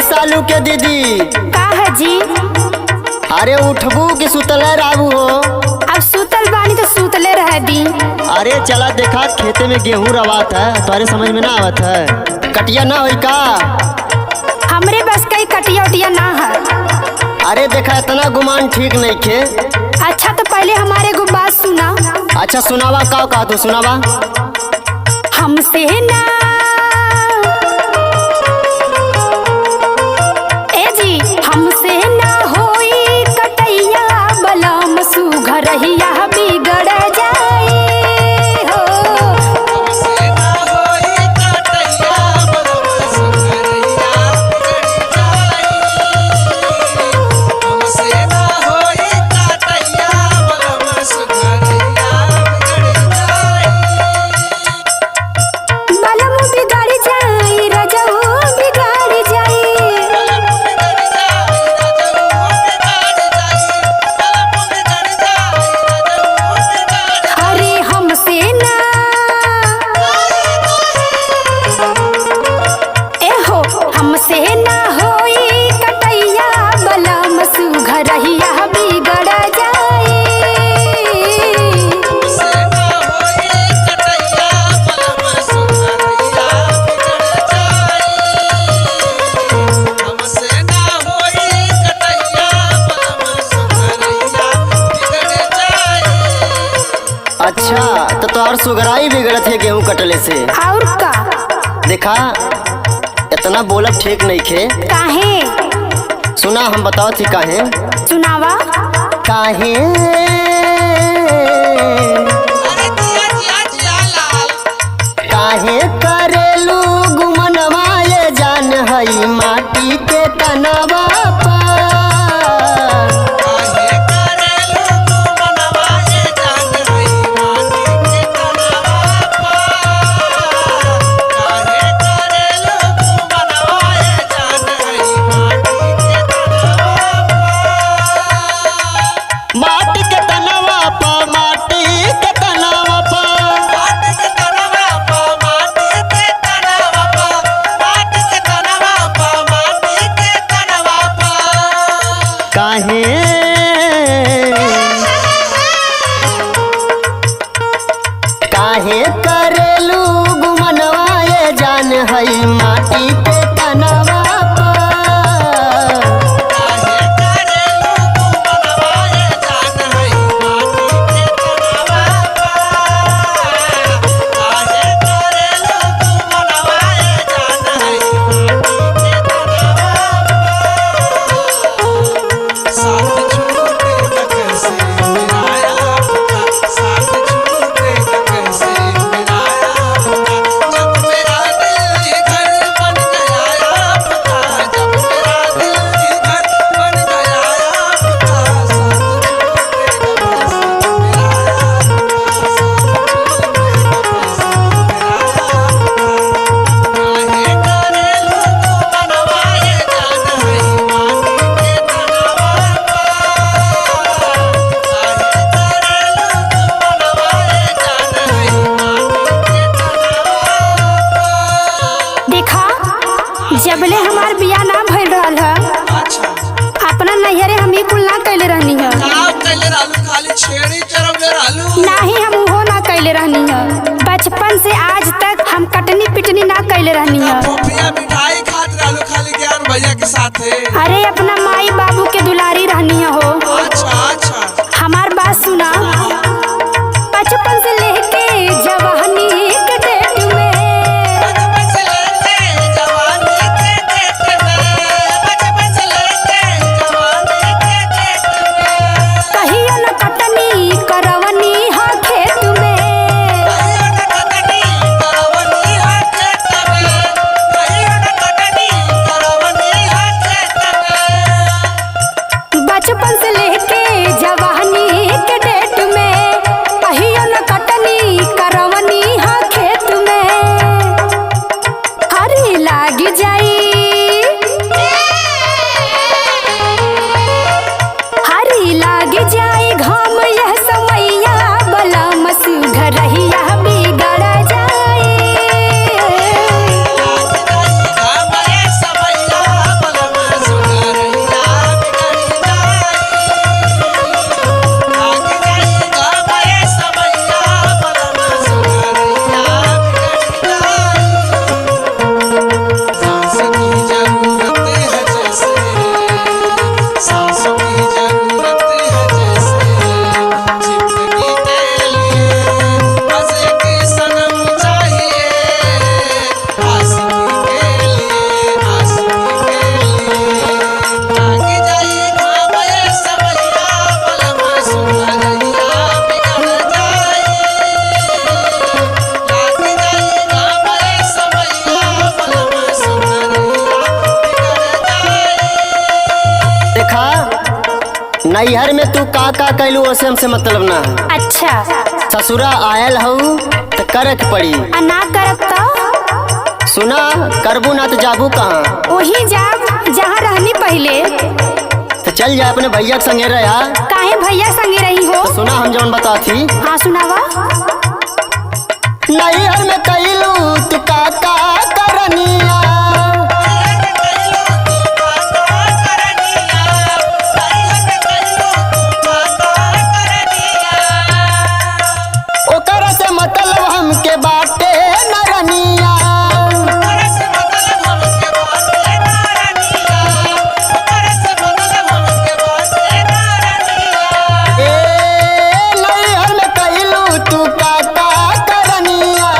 सालू के दीदी का है जी? अरे उठबू कि सुतले रहबू हो? अब सुतल बानी तो सुतले रह दी। अरे चला देखा खेते में गेहूं रवात है, तुम्हारे समझ में ना आवत है। कटिया ना होई का? हमरे बस कई कटिया उटिया ना है। अरे देखा इतना गुमान ठीक नहीं खे। अच्छा तो पहले हमारे को बात सुना। अच्छा सुनावा, का कहा तू सुनावा। हमसे ना हमसे ना होई कटैया बलम सुघरहिया बिगड़ जाए हो। हमसे ना होई कटैया बलम सुघरहिया बिगड़ जाए। हमसे ना होई कटैया बलम सुघरहिया बिगड़ जाए। बलम बिगड़ जाए रजऊ बिगड़ जाए। अच्छा तो तोहर सुगराई बिगड़त है गेहूं कटले से। और का? देखा इतना बोलब ठीक नहीं खे। काहे? सुना हम बताओ थी काहे। सुनावा। काहे काहे करेलू गुमनवा ये जान हई माटी के तनवा पा। काहे करेलू गुमनवा ये जान हई माटी के तनवा पा। जबले हमार बिया ना भइल रहल है। अच्छा अपना नैहरे हम ही कुल ना कैले रहनी है। खाली छेड़ी चरवले रहलू। नहीं हम वो ना कैले रहनी है। बचपन से आज तक हम कटनी पिटनी ना कैले रहनी है। मिठाई खात रहलू खाली ज्ञान भैया के साथे। अरे अपना माई बाबू के दुलारी रहनी है हो। अच्छा अच्छा हमार बात सुना। बचपन से लेके जवानी के डेट में कहियो न कटनी करवनी हा खेत में। नैहर में तू का कैलू ओसे हमसे मतलब ना। अच्छा ससुरा आयल हूँ तो करे के पड़ी। आ ना करब तो सुना, करबू ना तो जाबू कहाँ? वही जाब जहाँ रहनी पहले। तो चल जा अपने भैया के संगे रहा। काहे भैया संगे रही हो? तो सुना हम जौन बताती। हाँ सुनावा। नैहर में कैलू तू का करनिया, ओकरा से मतलब हमके बाटे नरनिया। नैहर में कैलू तू का करनिया,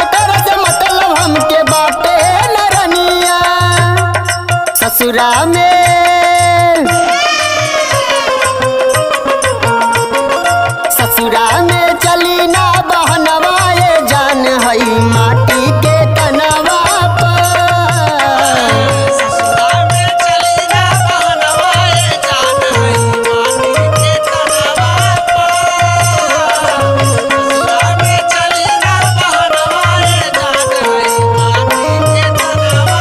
ओकरा से मतलब हमके बाटे नरनिया। ससुरा में चली ना बहनवा ये जान हई माटी के कनवा पर। ससुरा में चली ना बहनवा ये जान हई माटी के कनवा पर। ससुरा में चली ना बहनवा ये जान हई माटी के कनवा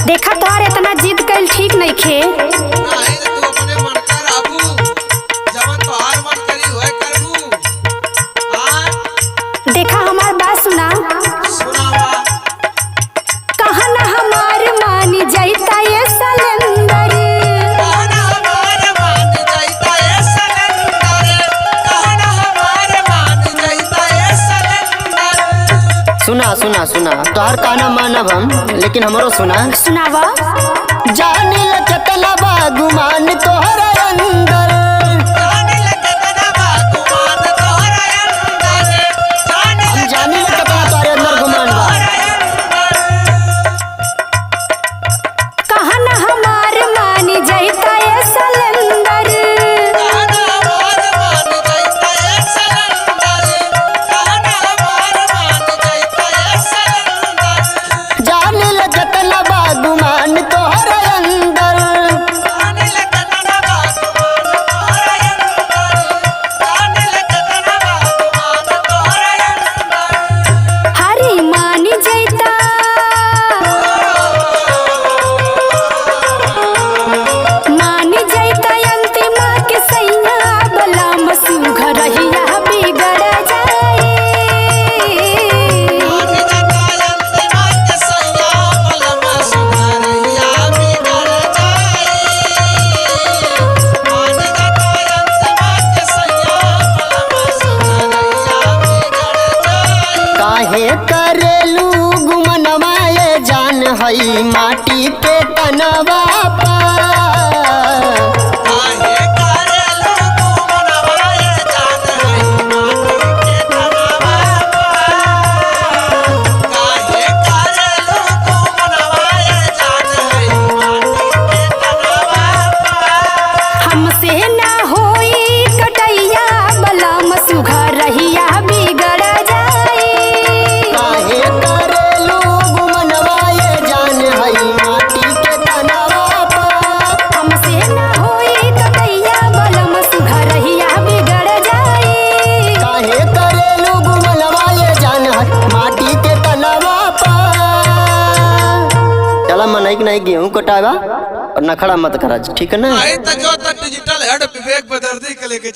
देखा तोहर इतना जिद कैल ठीक नहीं खे। देखा हमार बात सुना। कहा ना हमार मानी जाइता ये सलेंदर। सुना सुना सुना, तोहर काना मानब हम, लेकिन हमरो सुना। सुनावा। जानी लचतला बा गुमान तोहर अंदर, हम जानी लचतला तोहरे अंदर गुमान बा। कहा ना हमार मानी जाइता ये सलेंदर। जानी लचतला बा गुमान तोहर अंदर। हरी मानी जाइता, मानी जाइता अंतिमा के सैया बला मसूघ रहिया बिगड़ जाए। काहे करेलू गुमनवा ये जान हई माटी के तनवा पर। हमसे ना होई कटैया बला मसूघ रहिया बिगड़ जाए। काहे करेलू गुमनवा ये जान हई माटी के तनवा पर। हमसे ना होई कटैया बला मसूघ रहिया बिगड़ जाए। काहे करेलू गुमनवा ये जान हई माटी के तनवा पर। चला मनई के नहीं गेहूं कटावा और नखड़ा मत करा, ठीक है ना? डिजिटल हेड विवेक बदर्दी के लेके